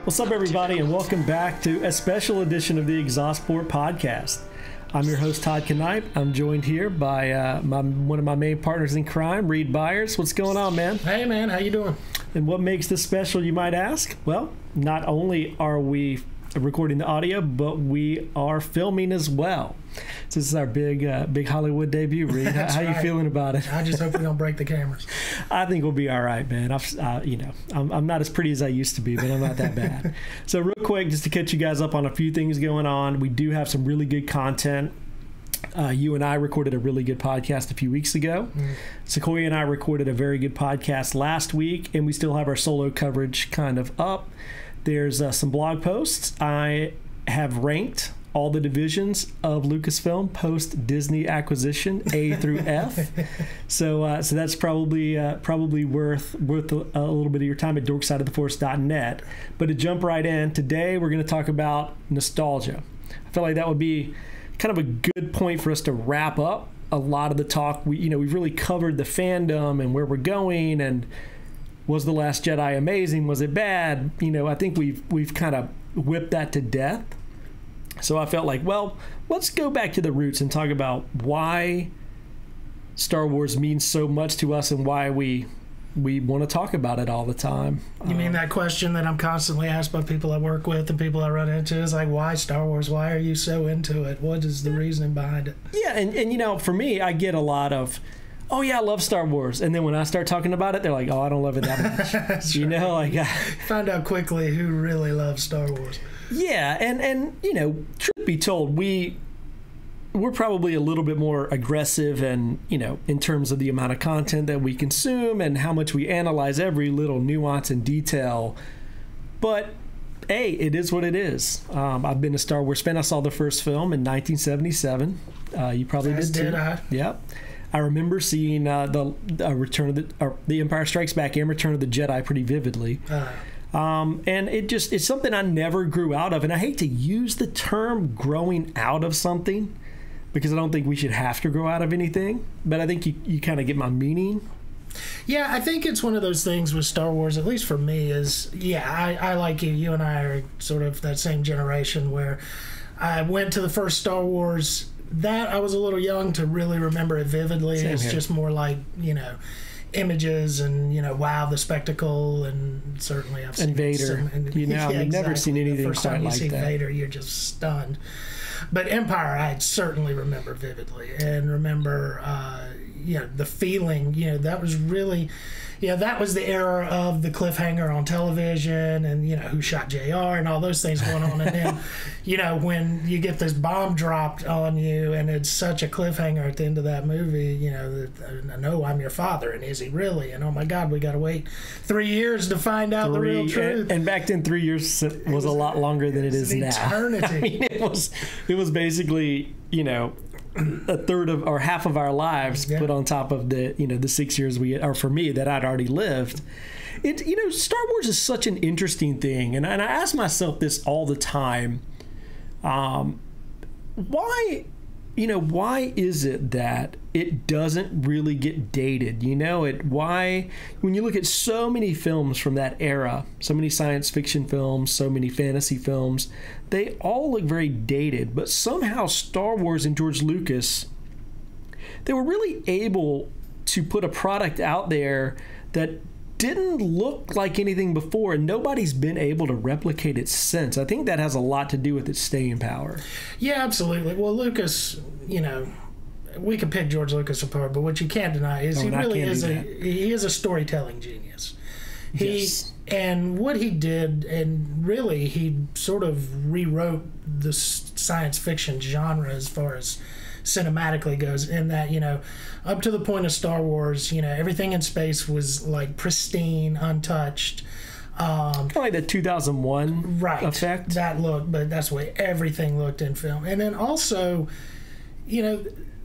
What's up, everybody, and welcome back to a special edition of the Exhaustport Podcast. I'm your host, Todd Canipe. I'm joined here by one of my main partners in crime, Reid Byers. What's going on, man? Hey, man. How you doing? And what makes this special, you might ask? Well, not only are we recording the audio, but we are filming as well. So this is our big Hollywood debut, Reid. How you feeling about it? I just hope we don't break the cameras. I think we'll be all right, man. I'm not as pretty as I used to be, but I'm not that bad. So real quick, just to catch you guys up on a few things going on, we do have some really good content. You and I recorded a really good podcast a few weeks ago. Sequoia and I recorded a very good podcast last week, and we still have our solo coverage kind of up. There's some blog posts. I have ranked all the divisions of Lucasfilm post Disney acquisition, A through F. So that's probably worth a little bit of your time at dorksideoftheforce.net. But to jump right in, today we're going to talk about nostalgia. I feel like that would be kind of a good point for us to wrap up a lot of the talk. We've really covered the fandom and where we're going, and was The Last Jedi amazing? Was it bad? I think we've kind of whipped that to death. So I felt like, well, let's go back to the roots and talk about why Star Wars means so much to us and why we want to talk about it all the time. You mean that question that I'm constantly asked by people I work with and people I run into is like, why Star Wars? Why are you so into it? What is the reasoning behind it? Yeah, and for me, I get a lot of, oh yeah, I love Star Wars. And then when I start talking about it, they're like, oh, I don't love it that much. Right. Find out quickly who really loves Star Wars. Yeah, and truth be told, we're probably a little bit more aggressive and, in terms of the amount of content that we consume and how much we analyze every little nuance and detail. But hey, it is what it is. I've been a Star Wars fan. I saw the first film in 1977. You probably did too. Did I? Yep. I remember seeing the Empire Strikes Back and Return of the Jedi pretty vividly. And it's something I never grew out of. And I hate to use the term growing out of something because I don't think we should have to grow out of anything. But I think you kind of get my meaning. Yeah, I think it's one of those things with Star Wars, at least for me, is, I like you. You and I are sort of that same generation where I went to the first Star Wars. That I was a little young to really remember it vividly. Same it's here. Just more like, images and, wow, the spectacle, and certainly I've seen Vader. I've never seen anything the first quite time you like see that. Vader, you're just stunned. But Empire, I certainly remember vividly, and remember, the feeling. That was really. That was the era of the cliffhanger on television and, who shot JR and all those things going on. And then, when you get this bomb dropped on you and it's such a cliffhanger at the end of that movie, no, I'm your father. And is he really? And oh my God, we got to wait 3 years to find out the real truth. And back then, 3 years was a lot longer than it is now. Eternity. It was basically, a third of or half of our lives put on top of the 6 years for me that I'd already lived. Star Wars is such an interesting thing, and I ask myself this all the time. Why is it that it doesn't really get dated? Why, when you look at so many films from that era, so many science fiction films, so many fantasy films, they all look very dated, but somehow Star Wars and George Lucas, they were really able to put a product out there that didn't look like anything before, and nobody's been able to replicate it since. I think that has a lot to do with its staying power. Yeah, absolutely. Well, Lucas, we could pick George Lucas apart, but what you can't deny is he is a storytelling genius. And what he did, and really he sort of rewrote the science fiction genre as far as cinematically goes, in that, up to the point of Star Wars, everything in space was like pristine, untouched. Kind of like the 2001 effect. That look, but that's the way everything looked in film. And then also,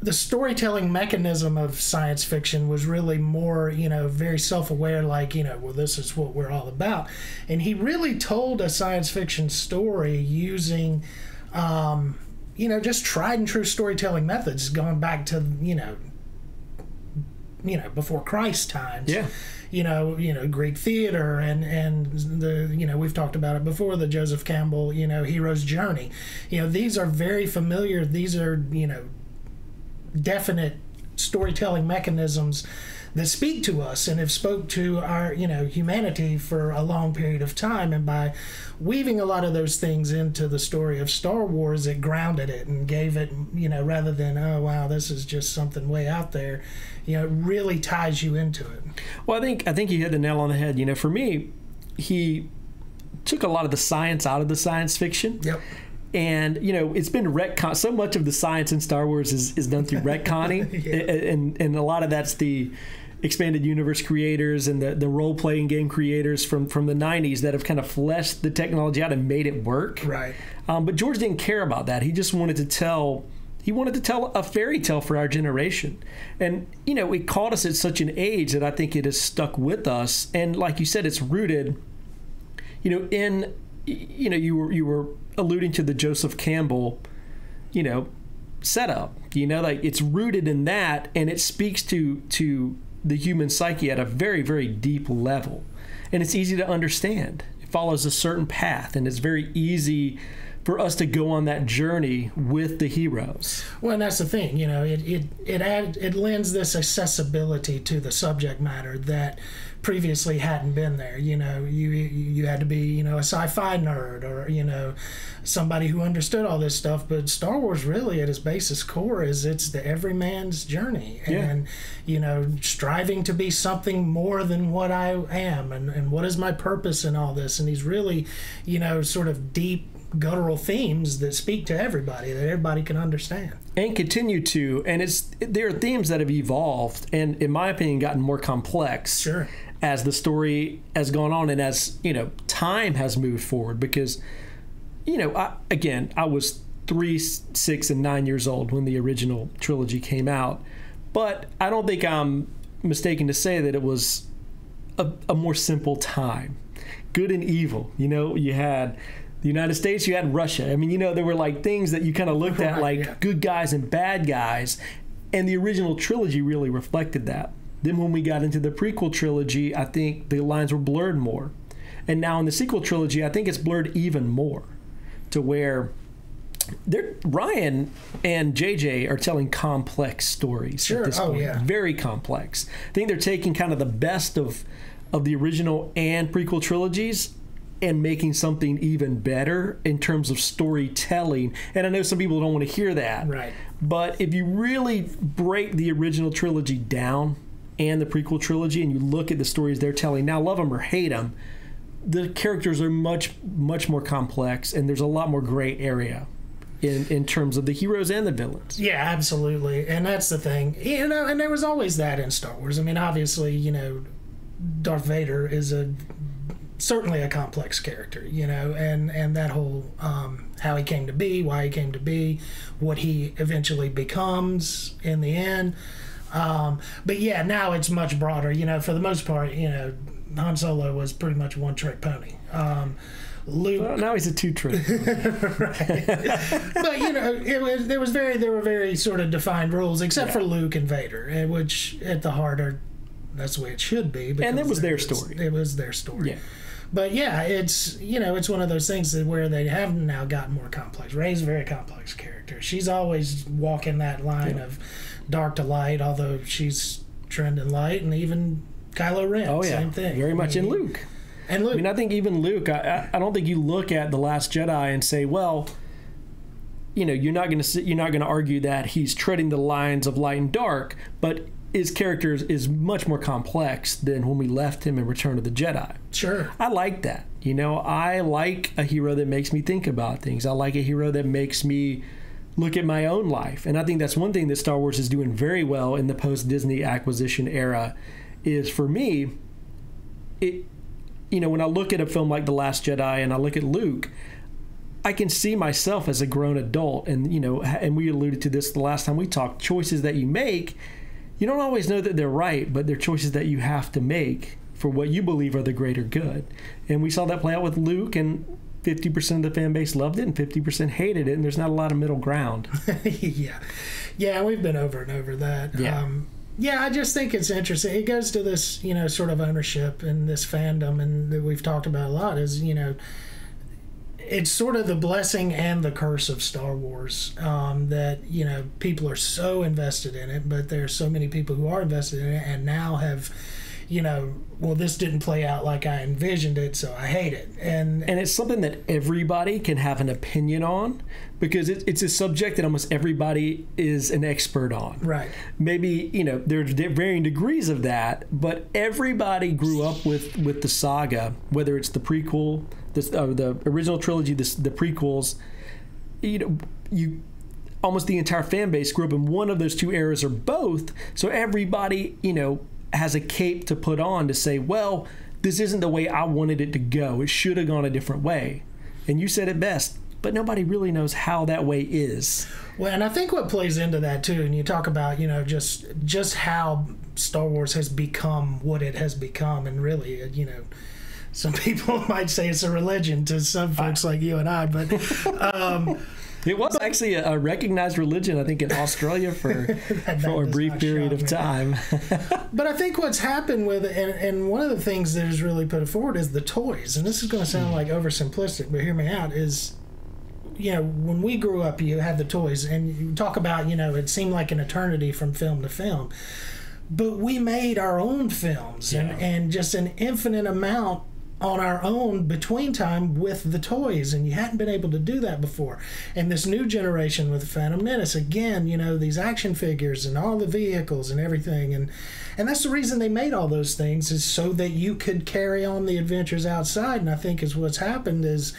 the storytelling mechanism of science fiction was really more, very self-aware, like, well, this is what we're all about. And he really told a science fiction story using, just tried and true storytelling methods, going back to, before Christ times. Yeah. Greek theater and the we've talked about it before, the Joseph Campbell hero's journey. These are very familiar. These are definite storytelling mechanisms that speak to us and have spoke to our humanity for a long period of time. And by weaving a lot of those things into the story of Star Wars, it grounded it and gave it rather than, oh wow, this is just something way out there, it really ties you into it. Well, I think you hit the nail on the head. For me, he took a lot of the science out of the science fiction. Yep. And it's been retcon. So much of the science in Star Wars is done through retconning. Yeah. and a lot of that's the expanded universe creators and the role-playing game creators from the 90s that have kind of fleshed the technology out and made it work. Right. But George didn't care about that. He just wanted to tell a fairy tale for our generation. And it caught us at such an age that I think it has stuck with us. And like you said, it's rooted in you were alluding to the Joseph Campbell setup. Like it's rooted in that, and it speaks to the human psyche at a very, very deep level. And it's easy to understand. It follows a certain path, and it's very easy for us to go on that journey with the heroes. Well, and that's the thing, it lends this accessibility to the subject matter that previously hadn't been there. You had to be a sci-fi nerd or somebody who understood all this stuff. But Star Wars, really, at its basis core, it's the everyman's journey. Yeah. And striving to be something more than what I am, and what is my purpose in all this. And these really sort of deep guttural themes that speak to everybody, that everybody can understand and continue to. And there are themes that have evolved and, in my opinion, gotten more complex. Sure. As the story has gone on and as time has moved forward. Because I was 3, 6, and 9 years old when the original trilogy came out, but I don't think I'm mistaken to say that it was a more simple time. Good and evil. You had the United States, you had Russia. I mean, there were like things that you kind of looked at like good guys and bad guys, and the original trilogy really reflected that. Then when we got into the prequel trilogy, I think the lines were blurred more. And now in the sequel trilogy, I think it's blurred even more to where Ryan and JJ are telling complex stories. Sure. At this point. Yeah. Very complex. I think they're taking kind of the best of the original and prequel trilogies and making something even better in terms of storytelling. And I know some people don't want to hear that. Right. But if you really break the original trilogy down and the prequel trilogy and you look at the stories they're telling, now love them or hate them, the characters are much, much more complex, and there's a lot more gray area in terms of the heroes and the villains. Yeah, absolutely. And that's the thing. And there was always that in Star Wars. I mean, obviously, Darth Vader is certainly a complex character, and that whole how he came to be, why he came to be, what he eventually becomes in the end. But yeah, now it's much broader. For the most part, Han Solo was pretty much a one-trick pony. Luke. Well, now he's a two-trick. Right. But there were very sort of defined rules, except for Luke and Vader, which at the heart that's the way it should be. And it was their story. It was their story. Yeah. But yeah, it's one of those things where they have now gotten more complex. Rey's a very complex character. She's always walking that line of dark to light, although she's trending light, and even Kylo Ren, same thing. Very much in Luke. And Luke. I mean, I think even Luke, I don't think you look at The Last Jedi and say, well, you're not going to argue that he's treading the lines of light and dark, but his character is much more complex than when we left him in Return of the Jedi. Sure. I like that. I like a hero that makes me think about things. I like a hero that makes me look at my own life. And I think that's one thing that Star Wars is doing very well in the post-Disney acquisition era is, for me, when I look at a film like The Last Jedi and I look at Luke, I can see myself as a grown adult. And, and we alluded to this the last time we talked, choices that you make, you don't always know that they're right, but they're choices that you have to make for what you believe are the greater good. And we saw that play out with Luke, and 50% of the fan base loved it and 50% hated it, and there's not a lot of middle ground. Yeah, we've been over and over that. Yeah. Yeah, I just think it's interesting. It goes to this, sort of ownership and this fandom, and that we've talked about a lot is, it's sort of the blessing and the curse of Star Wars, that, people are so invested in it, but there's so many people who are invested in it and now have, well, this didn't play out like I envisioned it, so I hate it. And it's something that everybody can have an opinion on, because it's a subject that almost everybody is an expert on. Right. Maybe, there's varying degrees of that, but everybody grew up with the saga, whether it's the prequel, the original trilogy, the prequels. You almost the entire fan base grew up in one of those two eras or both, so everybody, has a cape to put on to say, well, this isn't the way I wanted it to go. It should have gone a different way. And you said it best, but nobody really knows how that way is. Well, and I think what plays into that too, and you talk about, just how Star Wars has become what it has become, and really, some people might say it's a religion to some folks like you and I, but it was actually a recognized religion, I think, in Australia for a brief period of time. But I think what's happened with it, and one of the things that has really put it forward is the toys. And this is going to sound like oversimplistic, but hear me out, is, when we grew up, you had the toys, and you talk about, it seemed like an eternity from film to film. But we made our own films, and just an infinite amount on our own between time with the toys, and you hadn't been able to do that before. And this new generation with Phantom Menace, again, these action figures and all the vehicles and everything, and that's the reason they made all those things, is so that you could carry on the adventures outside. And I think is what's happened is,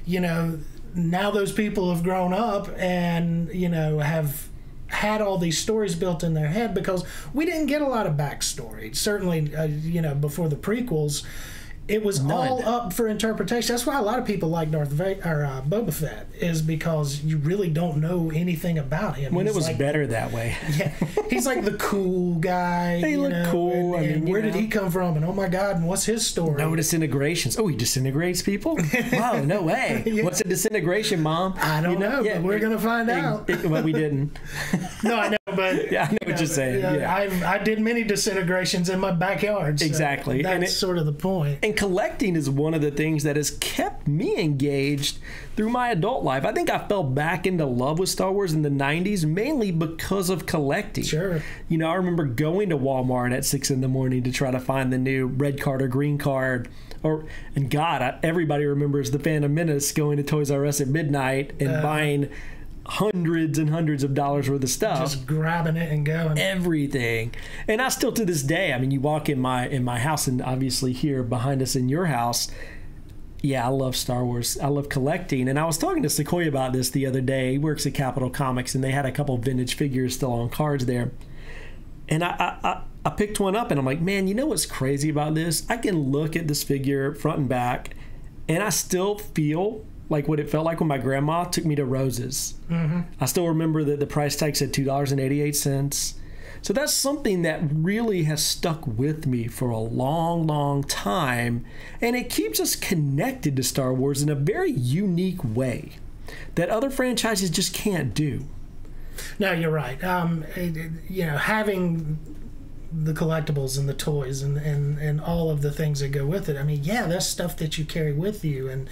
now those people have grown up and have had all these stories built in their head, because we didn't get a lot of backstory. Certainly, before the prequels, it was all up for interpretation. That's why a lot of people like Boba Fett, is because you really don't know anything about him. When it was better that way. Yeah, he's like the cool guy. He looked cool. And where did he come from? And oh my God, and what's his story? No disintegrations. Oh, he disintegrates people? Wow, no way. Yeah. What's a disintegration, Mom? I don't know, but we're going to find out. But we didn't. No, I know, but... Yeah, I know what you're saying. I did many disintegrations in my backyard. So exactly. That's sort of the point. And collecting is one of the things that has kept me engaged through my adult life. I think I fell back into love with Star Wars in the 90s, mainly because of collecting. Sure. I remember going to Walmart at 6 in the morning to try to find the new red card or green card. And God, everybody remembers the Phantom Menace, going to Toys R Us at midnight and buying hundreds and hundreds of dollars worth of stuff, just grabbing it and going, everything. And I still, to this day, you walk in my house, and obviously here behind us in your house, I love Star Wars. I love collecting. And I was talking to Sequoia about this the other day. He works at Capitol Comics, and they had a couple vintage figures still on cards there. And I picked one up, and I'm like, man, you know what's crazy about this? I can look at this figure front and back, and I still feel like what it felt like when my grandma took me to Rose's. Mm-hmm. I still remember that the price tag said $2.88. So that's something that really has stuck with me for a long, long time. And it keeps us connected to Star Wars in a very unique way that other franchises just can't do. No, you're right. Having the collectibles and the toys and all of the things that go with it. That's stuff that you carry with you, and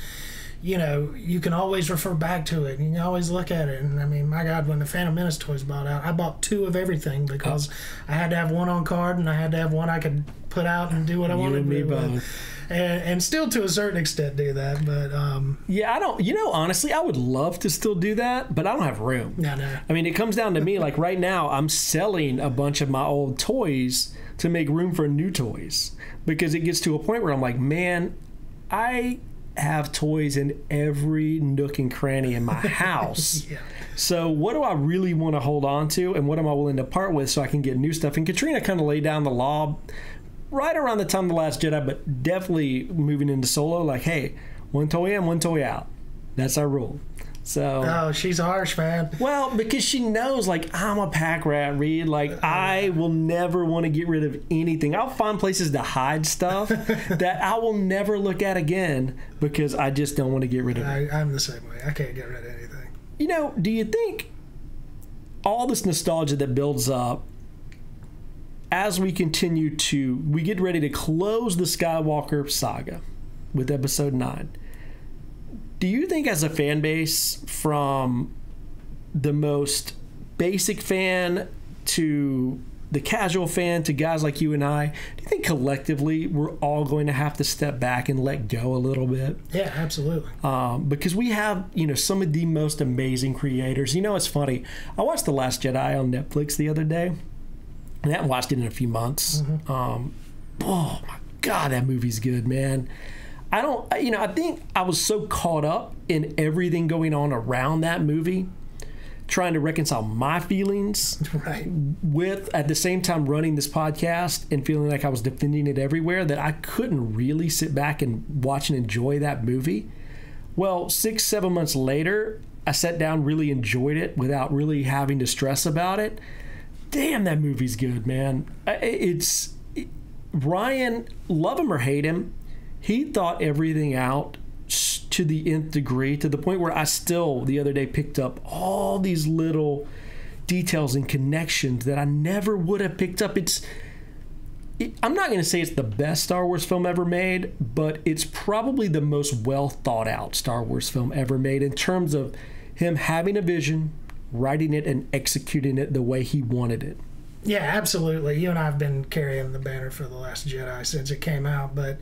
you can always refer back to it, and you can always look at it. And my God, when the Phantom Menace toys bought out, I bought 2 of everything, because I had to have one on card, and I had to have one I could put out and do what I wanted to do with. And still, to a certain extent, do that. But I don't. Honestly, I would love to still do that, but I don't have room. No. It comes down to me. Like right now, I'm selling a bunch of my old toys to make room for new toys, because it gets to a point where I'm like, man, I have toys in every nook and cranny in my house. Yeah. So what do I really want to hold on to, and what am I willing to part with so I can get new stuff? And Katrina kind of laid down the law right around the time of The Last Jedi, but definitely moving into Solo, like, hey, one toy in, one toy out. That's our rule. So, oh, she's harsh, man. Well, because she knows, like, I'm a pack rat, Reid. Like, I will never want to get rid of anything. I'll find places to hide stuff that I will never look at again, because I just don't want to get rid of it. I'm the same way. I can't get rid of anything. Do you think all this nostalgia that builds up, as we we get ready to close the Skywalker saga with episode 9, do you think as a fan base, from the most basic fan to the casual fan to guys like you and I, do you think collectively we're all going to have to step back and let go a little bit? Yeah, absolutely. Because we have, some of the most amazing creators. It's funny. I watched The Last Jedi on Netflix the other day, and I haven't watched it in a few months. Oh my God, that movie's good, man. I think I was so caught up in everything going on around that movie, trying to reconcile my feelings with, at the same time, running this podcast and feeling like I was defending it everywhere, that I couldn't really sit back and watch and enjoy that movie. Well, 6-7 months later, I sat down, really enjoyed it without really having to stress about it. Damn, that movie's good, man. Ryan, love him or hate him, he thought everything out to the nth degree, to the point where I still, the other day, picked up all these little details and connections that I never would have picked up. I'm not going to say it's the best Star Wars film ever made, but it's probably the most well thought out Star Wars film ever made, in terms of him having a vision, writing it, and executing it the way he wanted it. Yeah, absolutely. You and I have been carrying the banner for The Last Jedi since it came out, but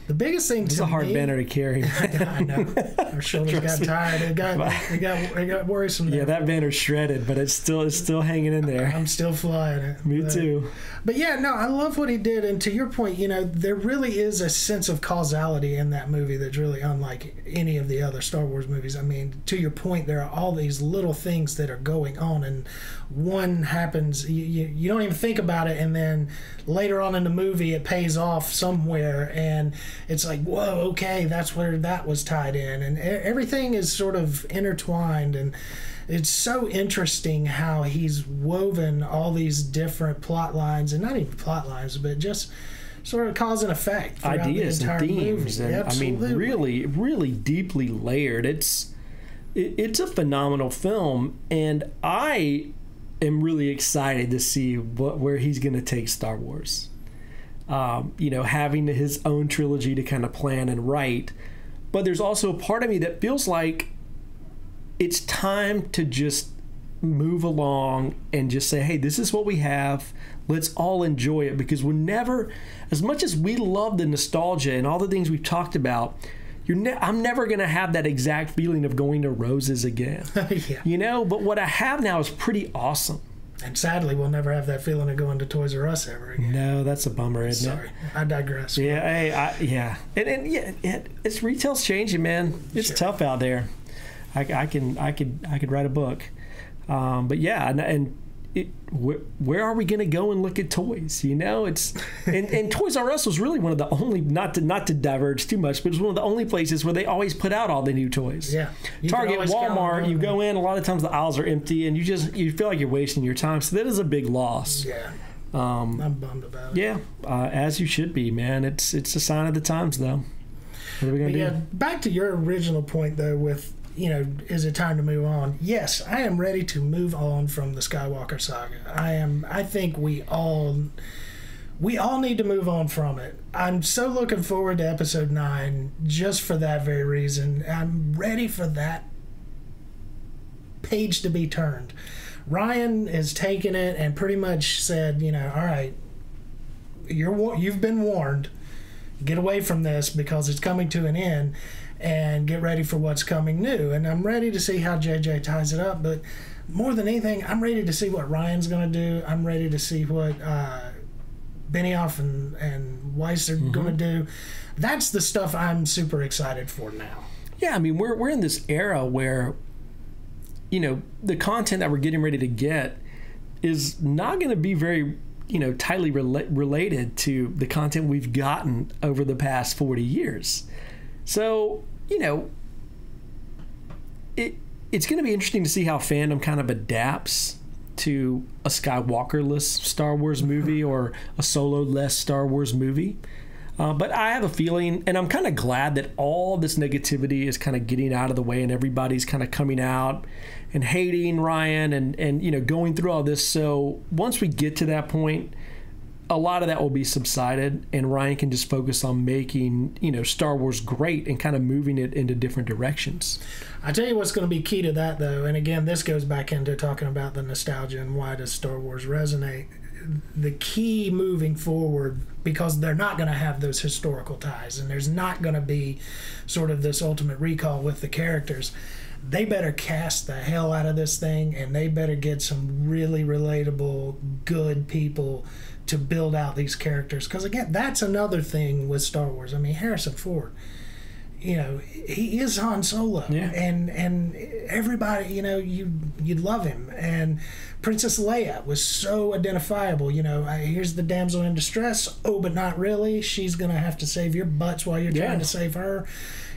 the biggest thing it's a hard banner to carry. I know. Our shoulders got tired. It got worrisome. Yeah, that banner's shredded, but it's still hanging in there. I'm still flying it. Me too. But yeah, no, I love what he did. And to your point, there really is a sense of causality in that movie that's really unlike any of the other Star Wars movies. I mean, to your point, there are all these little things that are going on, and one happens, you don't even think about it, and then later on in the movie it pays off somewhere, and it's like, whoa, okay, that's where that was tied in, and everything is sort of intertwined. And it's so interesting how he's woven all these different plot lines, and not even plot lines, but just sort of cause and effect, ideas and themes, movie. And I mean, really, really deeply layered. It's a phenomenal film, and I am really excited to see where he's going to take Star Wars. Having his own trilogy to kind of plan and write, but there's also a part of me that feels like it's time to just move along and just say, hey, this is what we have. Let's all enjoy it, because we're never, as much as we love the nostalgia and all the things we've talked about, I'm never going to have that exact feeling of going to Rose's again. Yeah. But what I have now is pretty awesome. And sadly, we'll never have that feeling of going to Toys R Us ever again. No, that's a bummer, isn't it? Sorry, I digress. Yeah, it's retail's changing, man. It's tough out there. I could write a book, but yeah, where are we going to go and look at toys? It's and Toys R Us was really one of the only, not to diverge too much, but it was one of the only places where they always put out all the new toys. Yeah, Target, Walmart, you go in, a lot of times the aisles are empty, and you feel like you're wasting your time. So that is a big loss. Yeah, I'm bummed about it. Yeah, as you should be, man. It's a sign of the times, though. What are we gonna do? Yeah, back to your original point though, with is it time to move on? Yes, I am ready to move on from the Skywalker saga. I think we all need to move on from it. I'm so looking forward to episode 9 just for that very reason. I'm ready for that page to be turned. Ryan has taken it and pretty much said, all right, you've been warned. Get away from this because it's coming to an end, and get ready for what's coming new. And I'm ready to see how JJ ties it up, but more than anything, I'm ready to see what Ryan's going to do. I'm ready to see what Benioff and Weiss are going to do. That's the stuff I'm super excited for now. Yeah, I mean, we're in this era where, the content that we're getting ready to get is not going to be very, tightly related to the content we've gotten over the past 40 years. So, it's going to be interesting to see how fandom kind of adapts to a Skywalker-less Star Wars movie or a Solo-less Star Wars movie. But I have a feeling, and I'm kind of glad that all this negativity is kind of getting out of the way and everybody's kind of coming out and hating Ryan and going through all this. So once we get to that point, a lot of that will be subsided, and Ryan can just focus on making, Star Wars great and kind of moving it into different directions. I tell you what's going to be key to that, though, and again, this goes back into talking about the nostalgia and why does Star Wars resonate. The key moving forward, because they're not going to have those historical ties, and there's not going to be sort of this ultimate recall with the characters. They better cast the hell out of this thing, and they better get some really relatable, good people to build out these characters. Because again, that's another thing with Star Wars. I mean, Harrison Ford, he is Han Solo, and everybody, you'd love him. And Princess Leia was so identifiable. Here's the damsel in distress. Oh, but not really. She's gonna have to save your butts while you're trying to save her.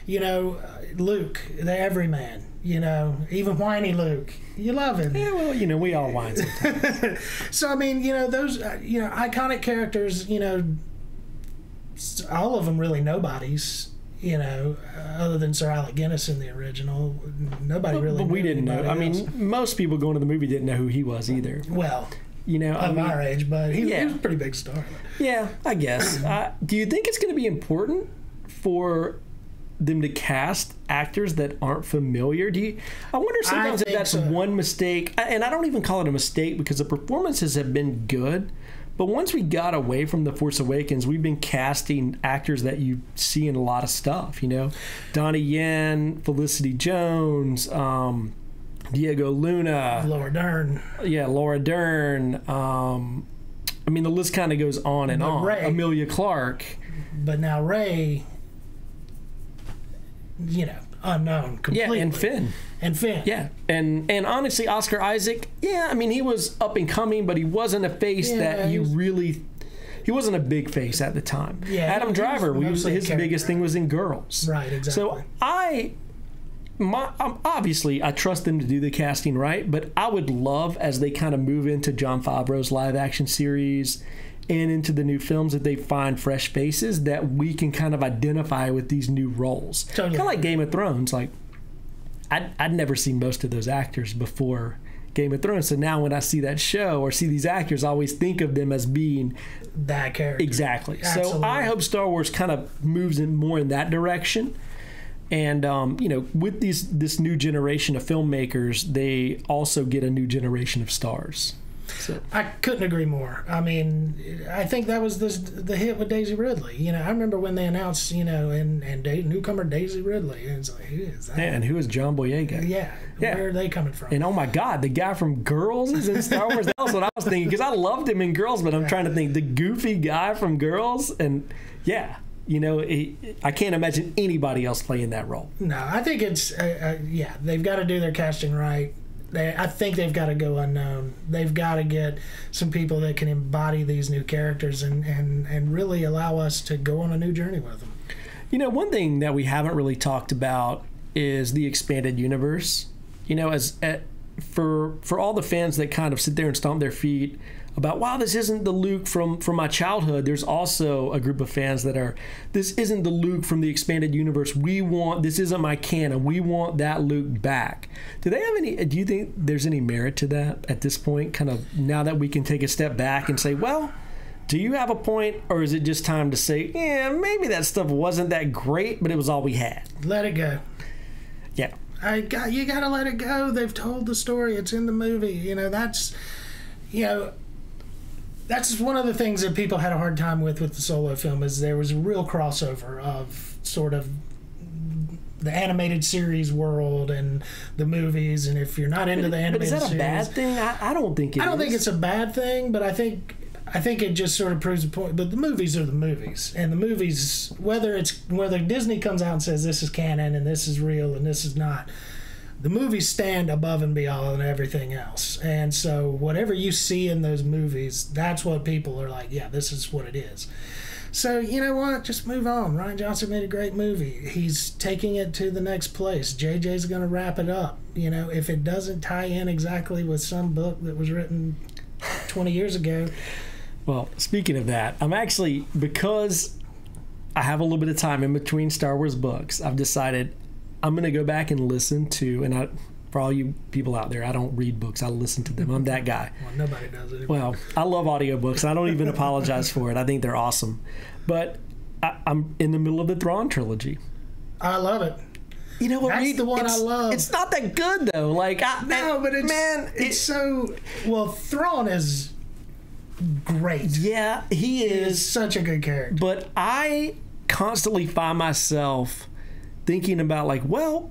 Luke, the everyman. Even whiny Luke, you love him. Yeah, well, we all whine sometimes. So I mean, those iconic characters, all of them really nobodies. Other than Sir Alec Guinness in the original, nobody really. But we didn't know. I mean, most people going to the movie didn't know who he was either. Well, of our age, but he was a pretty big star. Yeah, I guess. Do you think it's going to be important for them to cast actors that aren't familiar? I wonder sometimes if that's one mistake, and I don't even call it a mistake because the performances have been good. But once we got away from The Force Awakens, we've been casting actors that you see in a lot of stuff, Donnie Yen, Felicity Jones, Diego Luna. Laura Dern. Yeah, Laura Dern. I mean, the list kind of goes on and on. Rey, Emilia Clarke. But now Rey, unknown completely. Yeah, and Finn. Yeah, and honestly, Oscar Isaac, I mean, he was up and coming, but he wasn't a face that you really... He wasn't a big face at the time. Yeah, Adam Driver, his biggest thing was in Girls. Right, exactly. So obviously, I trust them to do the casting right, but I would love, as they kind of move into Jon Favreau's live-action series and into the new films, that they find fresh faces that we can kind of identify with these new roles. Totally. Kind of like Game of Thrones. Like, I'd never seen most of those actors before Game of Thrones. So now when I see that show or see these actors, I always think of them as being that character. Exactly. Absolutely. So I hope Star Wars kind of moves in more in that direction. And, with this new generation of filmmakers, they also get a new generation of stars. So. I couldn't agree more. I mean, I think that was the hit with Daisy Ridley. I remember when they announced, and newcomer Daisy Ridley. And it's like, who is that? Yeah, and who is John Boyega? Yeah. Where are they coming from? And oh my God, the guy from Girls is in Star Wars. That's what I was thinking, because I loved him in Girls, but I'm trying to think the goofy guy from Girls. And I can't imagine anybody else playing that role. No, I think it's, they've got to do their casting right. I think they've got to go unknown. They've got to get some people that can embody these new characters and really allow us to go on a new journey with them. One thing that we haven't really talked about is the expanded universe. For all the fans that kind of sit there and stomp their feet about, wow, this isn't the Luke from my childhood, there's also a group of fans that are, this isn't the Luke from the expanded universe. This isn't my canon. We want that Luke back. Do you think there's any merit to that at this point, kind of now that we can take a step back and say, well, do you have a point, or is it just time to say, yeah, maybe that stuff wasn't that great, but it was all we had? Let it go. Yeah. You got to let it go. They've told the story. It's in the movie. That's one of the things that people had a hard time with the Solo film, is there was a real crossover of sort of the animated series world and the movies. And if you're not into the animated series... But is that a bad thing? I don't think it is. I don't think it's a bad thing, but I think it just sort of proves the point. But the movies are the movies. And the movies, whether Disney comes out and says this is canon and this is real and this is not... The movies stand above and beyond everything else. And so whatever you see in those movies, that's what people are like, yeah, this is what it is. So you know what? Just move on. Rian Johnson made a great movie. He's taking it to the next place. JJ's going to wrap it up. If it doesn't tie in exactly with some book that was written 20 years ago. Well, speaking of that, I'm actually, because I have a little bit of time in between Star Wars books, I've decided I'm going to go back and listen to, and For all you people out there, I don't read books. I listen to them. I'm that guy. Well, nobody does it. Well, I love audiobooks. I don't even apologize for it. I think they're awesome. But I'm in the middle of the Thrawn trilogy. I love it. You know what? That's the one I love. It's not that good though. Like it's so well. Thrawn is great. Yeah, he is such a good character. But I constantly find myself thinking about like, well,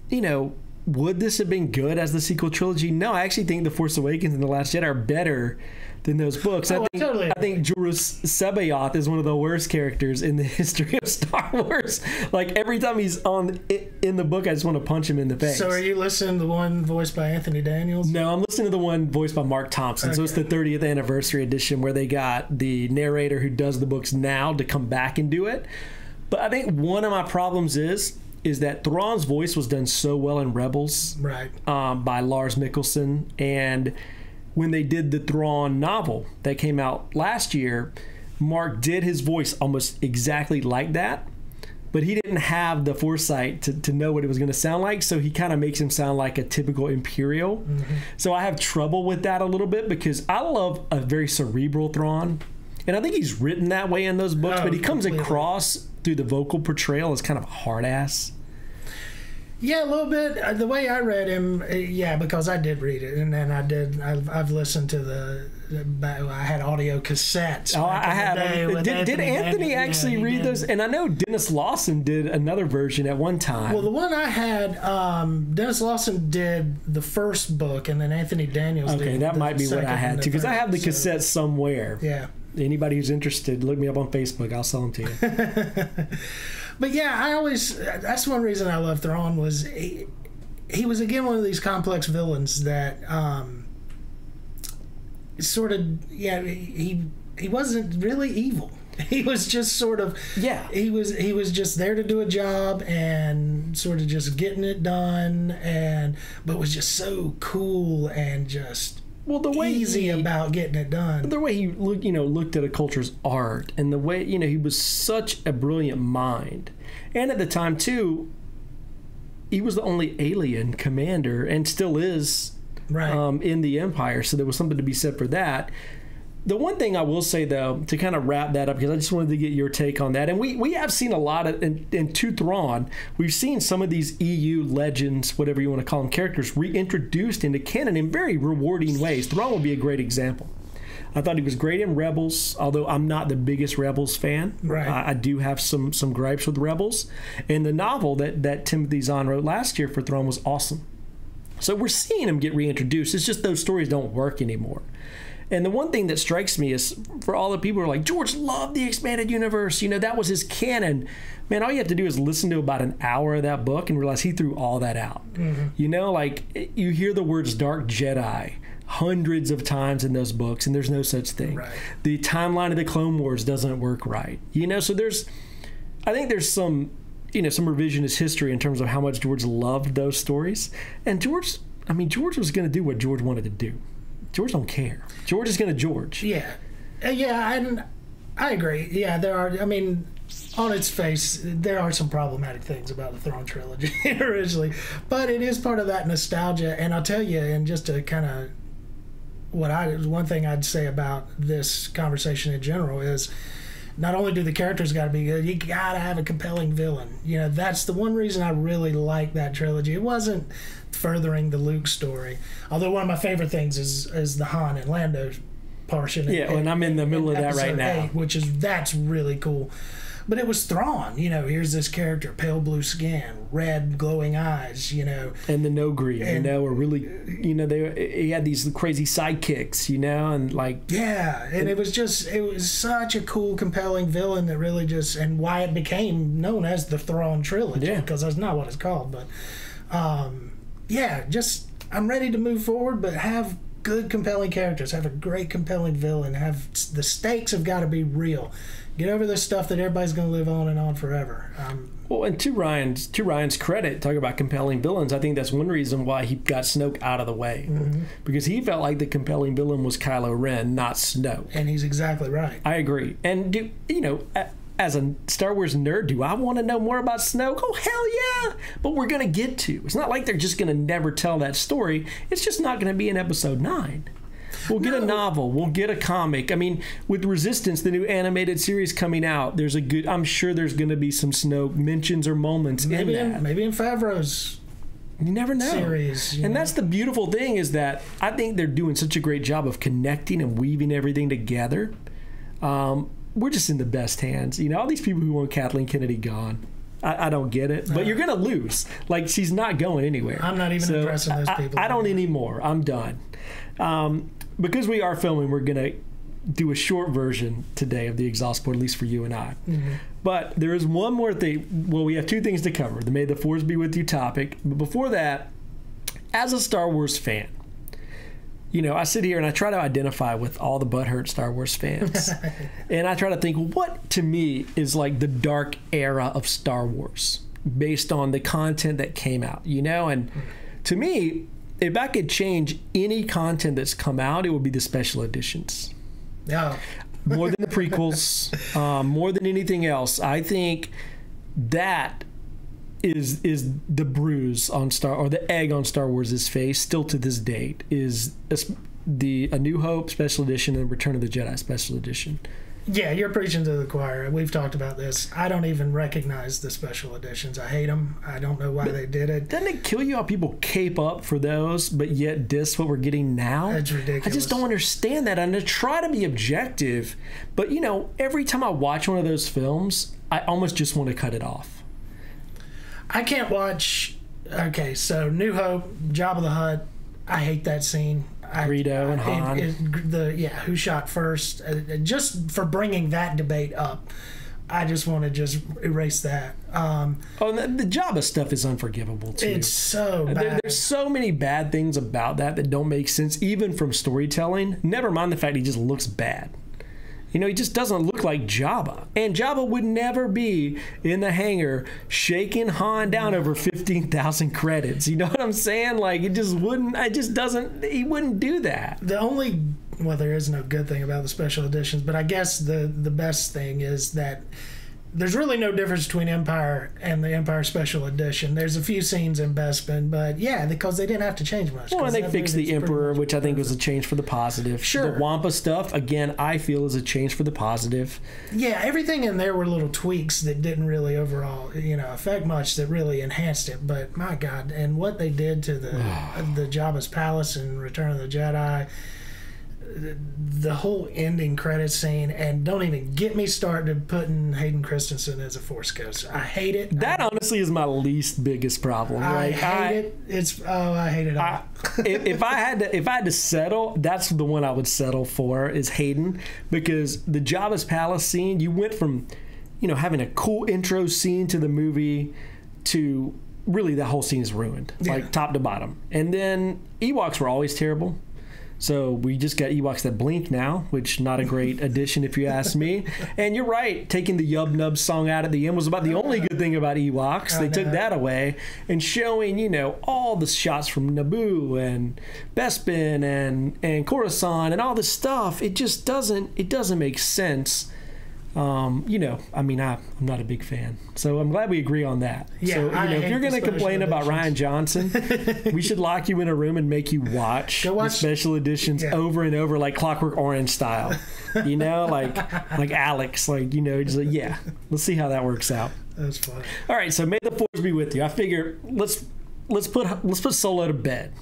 you know, would this have been good as the sequel trilogy? No, I actually think The Force Awakens and The Last Jedi are better than those books. I think Jorus C'baoth is one of the worst characters in the history of Star Wars. Like every time he's in the book, I just want to punch him in the face. So are you listening to the one voiced by Anthony Daniels? No, I'm listening to the one voiced by Mark Thompson. Okay. So it's the 30th anniversary edition where they got the narrator who does the books now to come back and do it. But I think one of my problems is that Thrawn's voice was done so well in Rebels, right? By Lars Mikkelsen, and when they did the Thrawn novel that came out last year, Mark did his voice almost exactly like that, but he didn't have the foresight to know what it was going to sound like, so he kind of makes him sound like a typical Imperial. Mm-hmm. So I have trouble with that a little bit because I love a very cerebral Thrawn, and I think he's written that way in those books, but he comes across through the vocal portrayal as kind of a hard ass. Yeah, a little bit. The way I read him, yeah, because I did read it, and then I've listened to I had audio cassettes. Oh, I have. Did Anthony actually read those? And I know Dennis Lawson did another version at one time. Well, the one I had, Dennis Lawson did the first book, and then Anthony Daniels did. Okay, that might be what I had too, because I have the cassette somewhere. Yeah. Anybody who's interested, look me up on Facebook. I'll sell them to you. But yeah, that's one reason I love Thrawn was he was again one of these complex villains that sort of, yeah, he wasn't really evil. He was just sort of, yeah, he was just there to do a job and sort of just getting it done, but was just so cool and just the way easy about getting it done. The way he looked at a culture's art, and the way he was such a brilliant mind, and at the time too, he was the only alien commander, and still is, right, in the Empire. So there was something to be said for that. The one thing I will say, though, to kind of wrap that up, because I just wanted to get your take on that, and we have seen a lot of, in to Thrawn, we've seen some of these EU legends, whatever you want to call them, characters, reintroduced into canon in very rewarding ways. Thrawn would be a great example. I thought he was great in Rebels, although I'm not the biggest Rebels fan. Right. I do have some gripes with Rebels. And the novel that Timothy Zahn wrote last year for Thrawn was awesome. So we're seeing him get reintroduced. It's just those stories don't work anymore. And the one thing that strikes me is, for all the people who are like, George loved the expanded universe, that was his canon. Man, all you have to do is listen to about an hour of that book and realize he threw all that out. Mm-hmm. You hear the words Dark Jedi hundreds of times in those books, and there's no such thing. Right. The timeline of the Clone Wars doesn't work right. So I think there's some revisionist history in terms of how much George loved those stories. And George was going to do what George wanted to do. George don't care. George is going to George. Yeah. Yeah, I agree. Yeah, there are, on its face, there are some problematic things about the Thrawn trilogy originally, but it is part of that nostalgia. And I'll tell you, and just to kind of one thing I'd say about this conversation in general is, not only do the characters got to be good, you got to have a compelling villain. That's the one reason I really like that trilogy. It wasn't furthering the Luke story, although one of my favorite things is the Han and Lando portion. Yeah, and I'm in the middle of that right now, that's really cool. But it was Thrawn. Here's this character, pale blue skin, red glowing eyes. And the Nogri, were really, he had these crazy sidekicks, and like, yeah, and it was such a cool, compelling villain that really and why it became known as the Thrawn trilogy, because that's not what it's called, but I'm ready to move forward, but have good, compelling characters, have a great, compelling villain, the stakes have got to be real. Get over this stuff that everybody's going to live on and on forever. Well, and to Ryan's credit, talk about compelling villains, I think that's one reason why he got Snoke out of the way. Mm-hmm. Because he felt like the compelling villain was Kylo Ren, not Snoke. And he's exactly right. I agree. And, as a Star Wars nerd, do I want to know more about Snoke? Oh, hell yeah. But we're going to get to. It's not like they're just going to never tell that story. It's just not going to be in episode 9. We'll get a novel. We'll get a comic. I mean, with Resistance, the new animated series coming out, I'm sure there's going to be some Snoke mentions or moments in that. Maybe in Favreau's you never know. Series. And that's the beautiful thing is that I think they're doing such a great job of connecting and weaving everything together. We're just in the best hands. You know, all these people who want Kathleen Kennedy gone. I don't get it. But you're going to lose. Like, she's not going anywhere. I'm not even addressing those people. I don't anymore. I'm done. Because we are filming, we're going to do a short version today of the exhaust board, at least for you and I. Mm-hmm. But there is one more thing. Well, we have 2 things to cover. The May the Force be with you topic. But before that, as a Star Wars fan, you know, I sit here and I try to identify with all the butthurt Star Wars fans. And I try to think, well, what to me is like the dark era of Star Wars based on the content that came out, you know? And to me, if I could change any content that's come out, it would be the special editions. Yeah. More than the prequels, more than anything else. I think that is the bruise on the egg on Star Wars' face still to this date is the A New Hope special edition and Return of the Jedi special edition. Yeah, you're preaching to the choir. We've talked about this. I don't even recognize the special editions. I hate them. I don't know why they did it. Doesn't it kill you how people cape up for those, but yet diss what we're getting now? That's ridiculous. I just don't understand that. And I try to be objective, but you know, every time I watch one of those films, I almost just want to cut it off. I can't watch. Okay, so New Hope, Jabba the Hutt. I hate that scene. Greedo and Han. Who shot first? Just for bringing that debate up, I just want to just erase that. The Jabba stuff is unforgivable too. It's so bad. There's so many bad things about that don't make sense, even from storytelling. Never mind the fact he just looks bad. You know, he just doesn't look like Jabba. And Jabba would never be in the hangar shaking Han down over 15,000 credits. You know what I'm saying? Like, he wouldn't do that. There is no good thing about the special editions, but I guess the best thing is that there's really no difference between Empire and the Empire Special Edition. There's a few scenes in Bespin, but yeah, because they didn't have to change much. Well, and they fixed the Emperor, which I think was a change for the positive. Sure. The Wampa stuff, again, I feel is a change for the positive. Yeah, everything in there were little tweaks that didn't really overall, affect much, that really enhanced it. But my God, and what they did to the Jabba's palace in Return of the Jedi, the whole ending credit scene, and don't even get me started putting Hayden Christensen as a Force ghost. I hate it. That honestly is my least biggest problem. I hate it. I hate it all. If I had to settle, that's the one I would settle for is Hayden, because the Jabba's palace scene, you went from having a cool intro scene to the movie to really the whole scene is ruined, like top to bottom. And then Ewoks were always terrible. So we just got Ewoks that blink now, which not a great addition if you ask me. And you're right, taking the Yub Nub song out at the end was about the only good thing about Ewoks. They took that away, and showing all the shots from Naboo and Bespin and Coruscant and all this stuff. It just doesn't make sense. I'm not a big fan, so I'm glad we agree on that. Yeah, so if you're going to complain about Rian Johnson, we should lock you in a room and make you watch the special editions over and over, like Clockwork Orange style. Like Alex, let's see how that works out. That's fun. All right, so may the Force be with you. I figure let's put Solo to bed.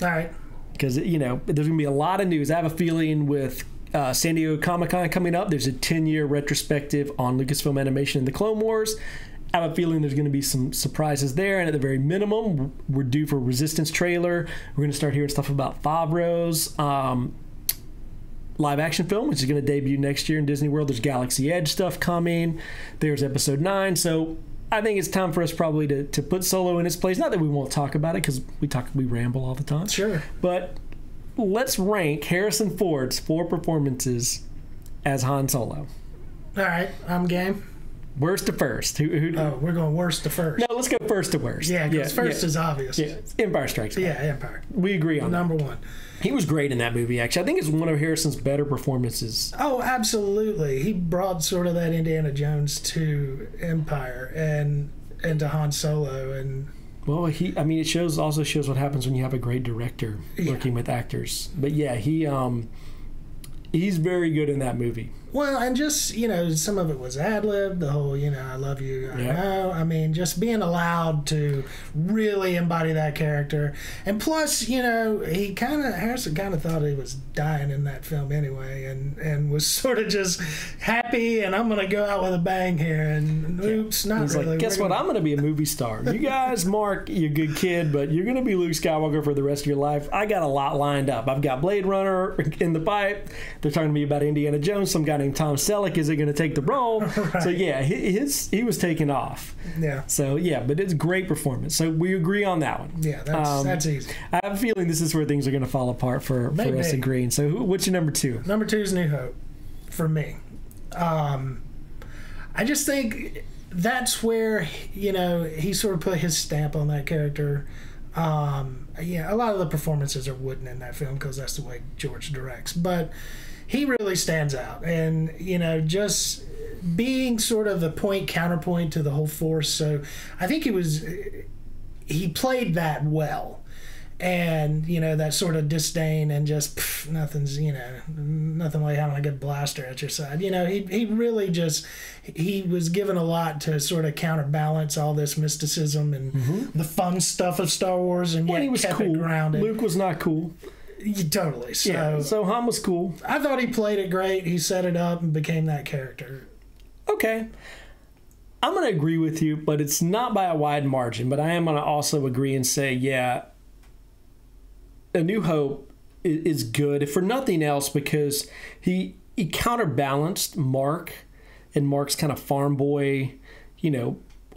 All right, because there's going to be a lot of news. I have a feeling with San Diego Comic-Con coming up, there's a 10-year retrospective on Lucasfilm Animation and the Clone Wars. I have a feeling there's going to be some surprises there, and at the very minimum, we're due for a Resistance trailer. We're going to start hearing stuff about Favreau's live-action film, which is going to debut next year in Disney World. There's Galaxy Edge stuff coming. There's Episode 9. So I think it's time for us probably to put Solo in its place. Not that we won't talk about it, because we ramble all the time. Sure. But let's rank Harrison Ford's 4 performances as Han Solo. All right, I'm game. Worst to first. Oh, we're going worst to first. No, let's go first to worst. Yeah, because first is obvious. Yeah, Empire Strikes Back. Yeah, Empire. We agree on Number one. He was great in that movie, actually. I think it's one of Harrison's better performances. Oh, absolutely. He brought sort of that Indiana Jones to Empire and to Han Solo. And well, it also shows what happens when you have a great director working with actors. But yeah, he's very good in that movie. Well, and just, some of it was ad-lib, the whole, I love you, I know. I mean, just being allowed to really embody that character. And plus, Harrison kind of thought he was dying in that film anyway, and was sort of just happy, and I'm going to go out with a bang here, and oops, not He's really. Like, guess what? I'm going to be a movie star. You guys, Mark, you're a good kid, but you're going to be Luke Skywalker for the rest of your life. I got a lot lined up. I've got Blade Runner in the pipe. They're talking to me about Indiana Jones. Some guy named Tom Selleck is going to take the role. Right. So yeah, he was taking off. Yeah. So yeah, but it's a great performance. So we agree on that one. Yeah, that's easy. I have a feeling this is where things are going to fall apart for us agreeing. So what's your number two? Number two is New Hope for me. I just think that's where he sort of put his stamp on that character. A lot of the performances are wooden in that film because that's the way George directs, but he really stands out, and just being sort of the counterpoint to the whole Force. So I think he played that well, and that sort of disdain and just nothing's nothing like having a good blaster at your side. He really just he was given a lot to sort of counterbalance all this mysticism and the fun stuff of Star Wars, and yet he was kept cool. it grounded. Luke was not cool. Totally. So Han was cool. I thought he played it great. He set it up and became that character. Okay. I'm going to agree with you, but it's not by a wide margin. But I am going to also agree and say, yeah, A New Hope is good, if for nothing else, because he counterbalanced Mark and Mark's kind of farm boy,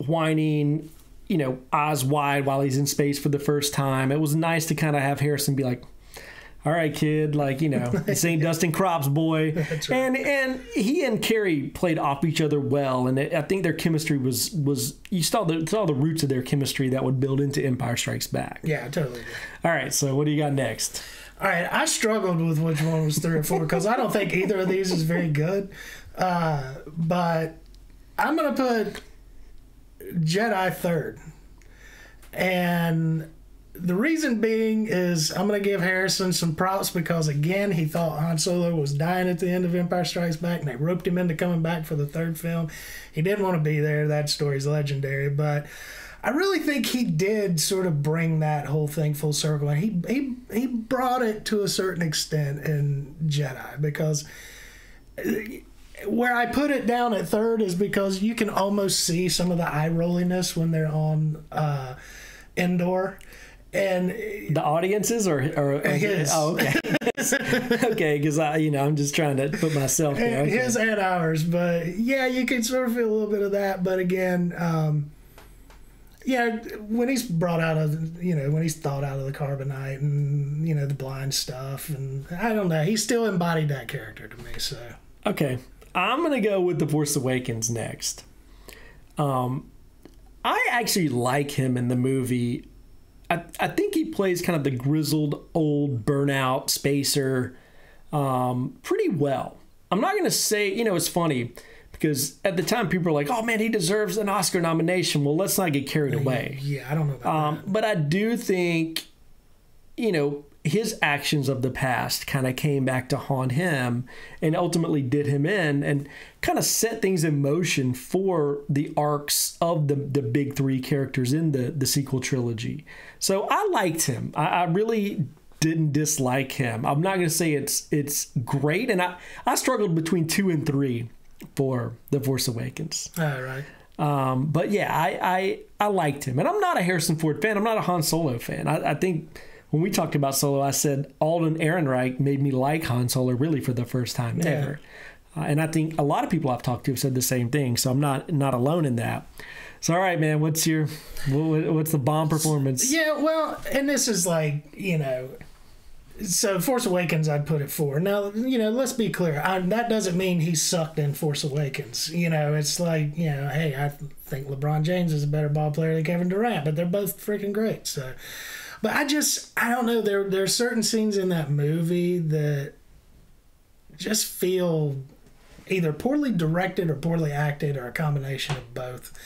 whining, eyes wide while he's in space for the first time. It was nice to kind of have Harrison be like, all right, kid, this ain't dusting crops, boy. That's right. And he and Carrie played off each other well, and I think their chemistry was you saw the roots of their chemistry that would build into Empire Strikes Back. Yeah, totally. All right, so what do you got next? All right, I struggled with which one was 3 or 4 because I don't think either of these is very good, but I'm gonna put Jedi third, and the reason being is I'm going to give Harrison some props because, again, he thought Han Solo was dying at the end of Empire Strikes Back, and they roped him into coming back for the 3rd film. He didn't want to be there. That story's legendary. But I really think he did sort of bring that whole thing full circle. And he brought it to a certain extent in Jedi, because where I put it down at 3rd is because you can almost see some of the eye-rolliness when they're on Endor. And the audiences or his. Oh, okay. Okay, because I'm just trying to put myself there. Okay. His and ours, but yeah, you can sort of feel a little bit of that. But again, when he's brought out of when he's thawed out of the carbonite and the blind stuff, and I don't know, he still embodied that character to me. So okay, I'm gonna go with The Force Awakens next. I actually like him in the movie. I think he plays kind of the grizzled, old, burnout spacer pretty well. I'm not going to say, it's funny because at the time people were like, oh man, he deserves an Oscar nomination. Well, let's not get carried away. Yeah, I don't know about that. But I do think, his actions of the past kind of came back to haunt him and ultimately did him in and kind of set things in motion for the arcs of the big 3 characters in the sequel trilogy. So I liked him. I really didn't dislike him. I'm not going to say it's great. And I struggled between 2 and 3 for The Force Awakens. All right. But yeah, I liked him. And I'm not a Harrison Ford fan. I'm not a Han Solo fan. I think when we talked about Solo, I said Alden Ehrenreich made me like Han Solo really for the first time ever. And I think a lot of people I've talked to have said the same thing. So I'm not alone in that. So, all right, man, what's the bomb performance? Yeah, well, and this is like, So Force Awakens, I'd put it 4. Now, let's be clear. That doesn't mean he sucked in Force Awakens. It's like, hey, I think LeBron James is a better ball player than Kevin Durant, but they're both freaking great. So, but I don't know. There are certain scenes in that movie that just feel either poorly directed or poorly acted or a combination of both.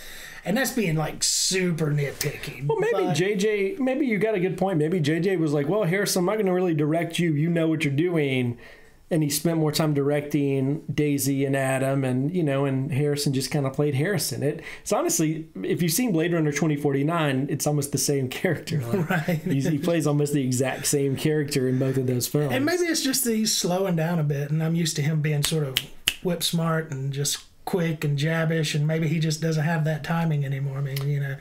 And that's being like super nitpicky. Well, maybe you got a good point. Maybe JJ was like, well, Harrison, I'm not going to really direct you. You know what you're doing. And he spent more time directing Daisy and Adam, and and Harrison just kind of played Harrison. It's honestly, if you've seen Blade Runner 2049, it's almost the same character. Right. He plays almost the exact same character in both of those films. And maybe it's just that he's slowing down a bit, and I'm used to him being sort of whip smart and just quick and jabbish, and maybe he just doesn't have that timing anymore. I mean,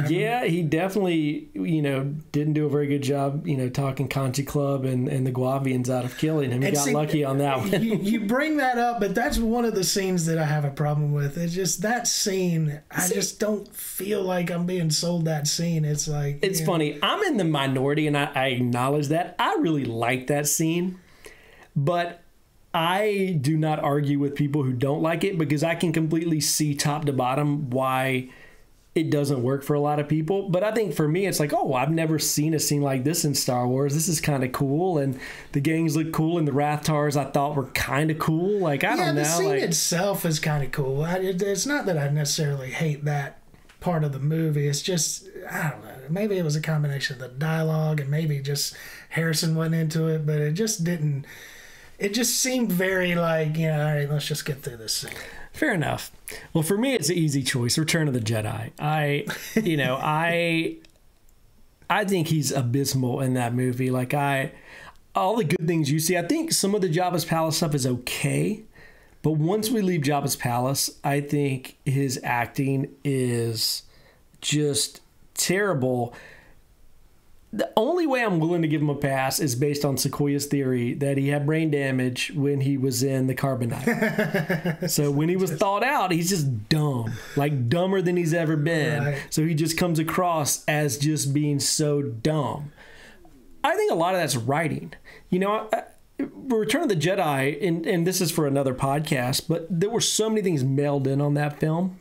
yeah, he definitely, didn't do a very good job, talking Conchi Club and the Guavians out of killing him. He got lucky on that one. You bring that up, but that's one of the scenes that I have a problem with. It's just that scene, I just don't feel like I'm being sold that scene. It's like... It's funny. I'm in the minority, and I acknowledge that. I really like that scene, but I do not argue with people who don't like it, because I can completely see top to bottom why it doesn't work for a lot of people. But I think for me, it's like, oh, I've never seen a scene like this in Star Wars. This is kind of cool, and the gangs look cool, and the Rathtars I thought were kind of cool. Like, I don't know. The scene itself is kind of cool. It's not that I necessarily hate that part of the movie. It's just, I don't know. Maybe it was a combination of the dialogue, and maybe just Harrison went into it, but it just didn't. It just seemed very like, all right, let's just get through this scene. Fair enough. Well, for me, it's an easy choice. Return of the Jedi. I think he's abysmal in that movie. Like, all the good things you see, I think some of the Jabba's Palace stuff is okay. But once we leave Jabba's Palace, I think his acting is just terrible. The only way I'm willing to give him a pass is based on Sequoia's theory that he had brain damage when he was in the Carbonite. So when he was thawed out, he's just dumb, like dumber than he's ever been. Right. So he just comes across as just being so dumb. I think a lot of that's writing. Return of the Jedi, and this is for another podcast, but there were so many things mailed in on that film.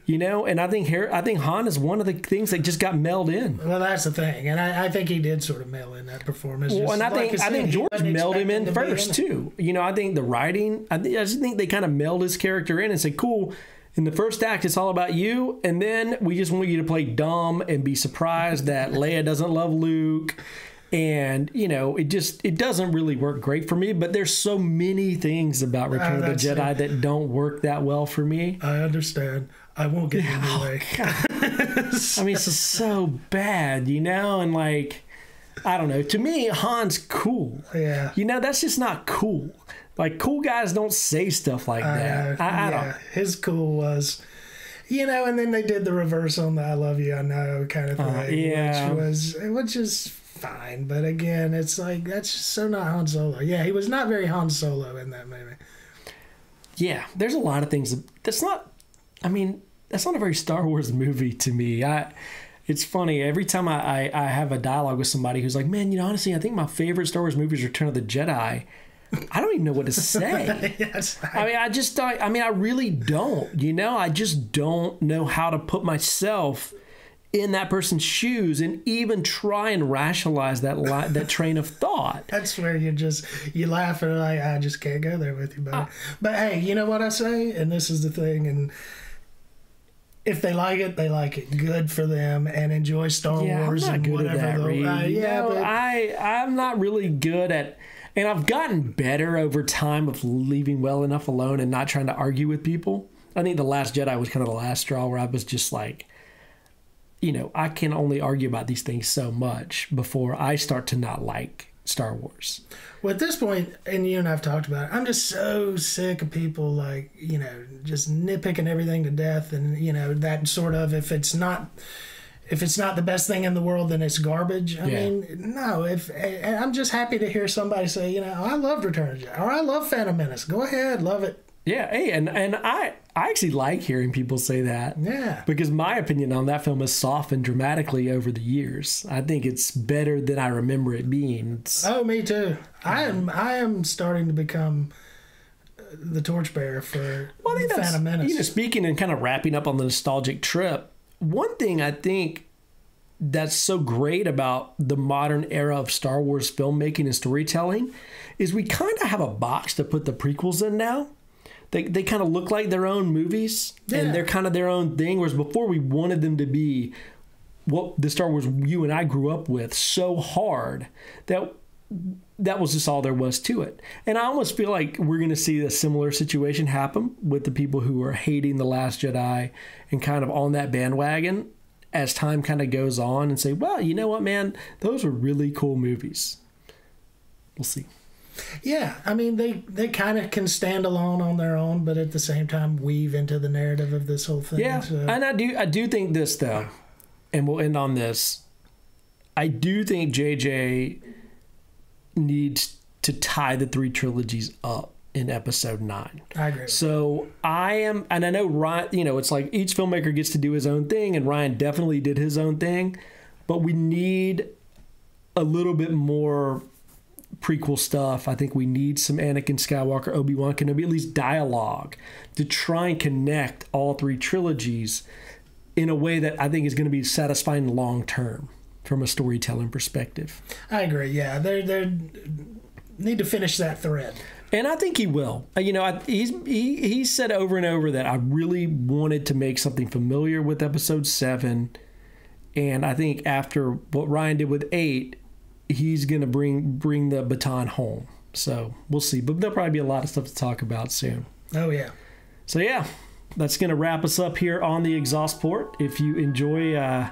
And I think Han is one of the things that just got mailed in. Well, that's the thing, and I think he did sort of mail in that performance. Well, and I think George mailed him in first too. I think the writing, I just think they kind of mailed his character in and said, "Cool, in the first act, it's all about you, and then we just want you to play dumb and be surprised that Leia doesn't love Luke." And, it doesn't really work great for me, but there's so many things about Return of the Jedi that don't work that well for me. I understand. I won't get in the way. I mean, it's just so bad, and like, I don't know. To me, Han's cool. Yeah. That's just not cool. Like, cool guys don't say stuff like that. I don't. His cool was... and then they did the reverse on the "I love you, I know" kind of thing, which is fine. But again, it's like, that's just so not Han Solo. Yeah, he was not very Han Solo in that movie. Yeah, there's a lot of things that's not a very Star Wars movie to me. It's funny, every time I have a dialogue with somebody who's like, man, honestly, I think my favorite Star Wars movie is Return of the Jedi. I don't even know what to say. Yes, I really don't. I just don't know how to put myself in that person's shoes and even try and rationalize that train of thought. That's where you laugh and like, I just can't go there with you, buddy. But hey, you know what I say? And this is the thing, and if they like it, they like it. Good for them, and enjoy Star Wars and whatever. I'm not really good at... And I've gotten better over time of leaving well enough alone and not trying to argue with people. I think The Last Jedi was kind of the last straw where I was just like, I can only argue about these things so much before I start to not like Star Wars. Well, at this point, and you and I have talked about it, I'm just so sick of people like, just nitpicking everything to death, and, that sort of, if it's not the best thing in the world, then it's garbage. I mean, no. I'm just happy to hear somebody say, I loved Return of the Jedi, or I love Phantom Menace. Go ahead, love it. Yeah, hey, and I actually like hearing people say that. Yeah. Because my opinion on that film has softened dramatically over the years. I think it's better than I remember it being. Oh, me too. I am starting to become the torchbearer for Phantom Menace. You know, speaking and kind of wrapping up on the nostalgic trip, one thing I think that's so great about the modern era of Star Wars filmmaking and storytelling is we kind of have a box to put the prequels in now. They kind of look like their own movies, and they're kind of their own thing, whereas before we wanted them to be what the Star Wars you and I grew up with so hard that was just all there was to it. And I almost feel like we're going to see a similar situation happen with the people who are hating The Last Jedi and kind of on that bandwagon as time kind of goes on and say, well, you know what, man, those were really cool movies. We'll see. Yeah, I mean, they kind of can stand alone on their own, but at the same time weave into the narrative of this whole thing. Yeah, so. And I do think this, though, and we'll end on this. I do think JJ needs to tie the 3 trilogies up in episode 9. I agree. So and I know Ryan, you know, it's like each filmmaker gets to do his own thing, and Ryan definitely did his own thing, but we need a little bit more prequel stuff. I think we need some Anakin Skywalker, Obi-Wan Kenobi, at least dialogue to try and connect all 3 trilogies in a way that I think is going to be satisfying long term from a storytelling perspective. I agree. Yeah, they need to finish that thread. And I think he will. You know, he's said over and over that I really wanted to make something familiar with episode 7. And I think after what Ryan did with 8, he's going to bring the baton home. So we'll see. But there'll probably be a lot of stuff to talk about soon. Oh, yeah. So, yeah, that's going to wrap us up here on the Exhaust Port. If you enjoy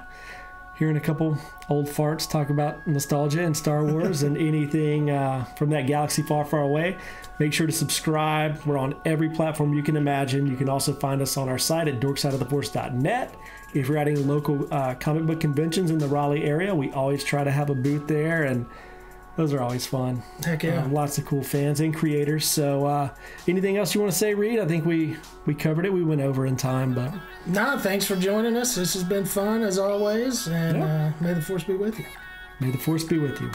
hearing a couple old farts talk about nostalgia and Star Wars and anything from that galaxy far, far away, make sure to subscribe. We're on every platform you can imagine. You can also find us on our site at dorksideoftheforce.net. If you're at any local comic book conventions in the Raleigh area, we always try to have a booth there, and those are always fun. Heck yeah. Lots of cool fans and creators. So anything else you want to say, Reid? I think we covered it. We went over in time, but... No, thanks for joining us. This has been fun, as always, and may the Force be with you. May the Force be with you.